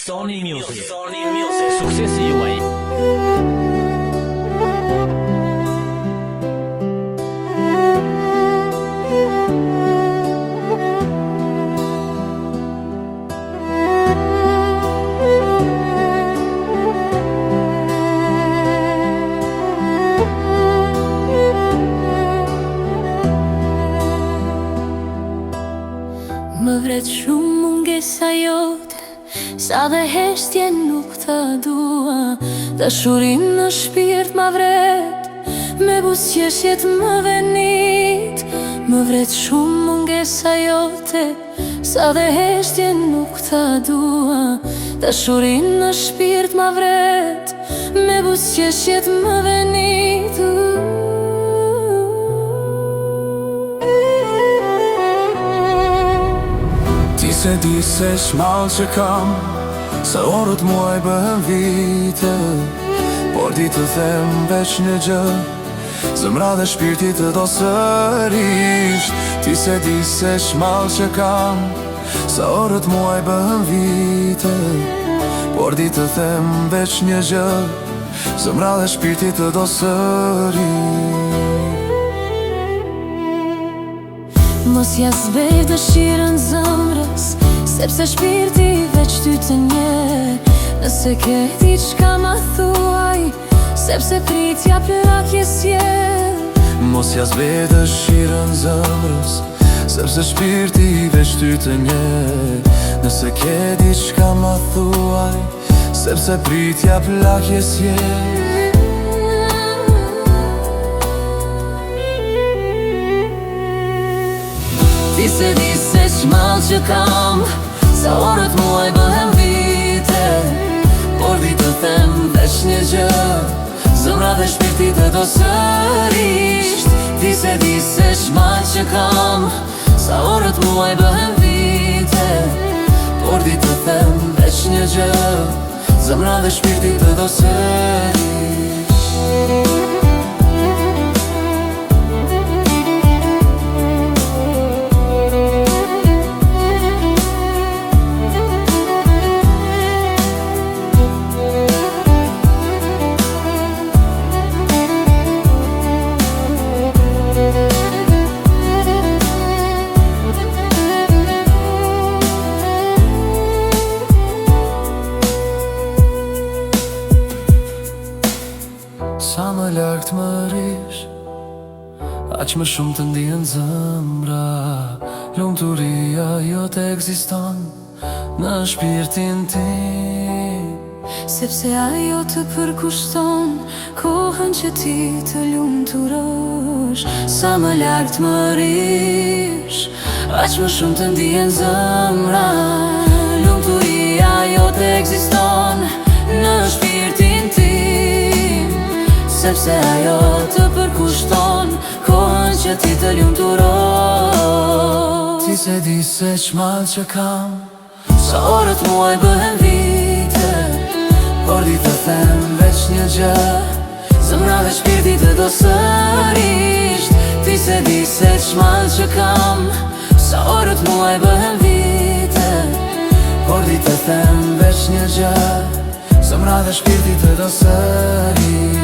Sony Music. Suksesi juaj. Më vret shumë mungesa jote, sa dhe heshtje nuk ta dua. Dashurin në shpirt ma vret, me buzëqeshjet më venit. Më vret shumë mungesa jote, sa dhe heshtje nuk ta dua. Dashurin në shpirt ma vret, me buzëqeshjet më venit. Se di se shmall që kam, sa orët muaj bëhen vite. Por di të them veç një gjë, zemra dhe shpirti të do sërish. Ti se di se shmall që kam, sa orët muaj bëhen vite. Por di të them veç një gjë, zemra dhe shpirti të do sërish. Mos ja zbej dëshirën zëmrës, sepse shpirti veç ty të nje. Nëse ke diçka ma thuaj, sepse pritja plakje sjell. Mos ja zbej dëshirën zëmrës, sepse shpirti veç ty të nje. Nëse ke diçka ma thuaj, sepse pritja plakje sjell. Ti se di se shmall që kam, sa orët muaj bëhen vite. Por di të them veç një gjë, zemra dhe shpirti të do sërish. Ti se di se shmall që kam, sa orët muaj bëhen vite. Por di të them veç një gjë, zemra dhe shpirti të do sërish. Sa më lartë më rish, aq më shumë të ndihen zemra. Lumturia jo të ekziston në shpirtin tim, sepse ajo të përkushton kohën që ti të lumturosh. Sa më lartë më rish, aq më shumë të ndihen zemra. Lumturia jo të ekziston në shpirtin tim, sepse ajo të përkushton kohën që ti të lumturosh. Ti se di se shmall që kam, sa orët muaj bëhen vite. por di të them veç një gjë, zemra dhe shpirti të do sërish. Ti se di se shmall që kam, sa orët muaj bëhen vite. por di të them veç një gjë, zemra dhe shpirti të do sërish.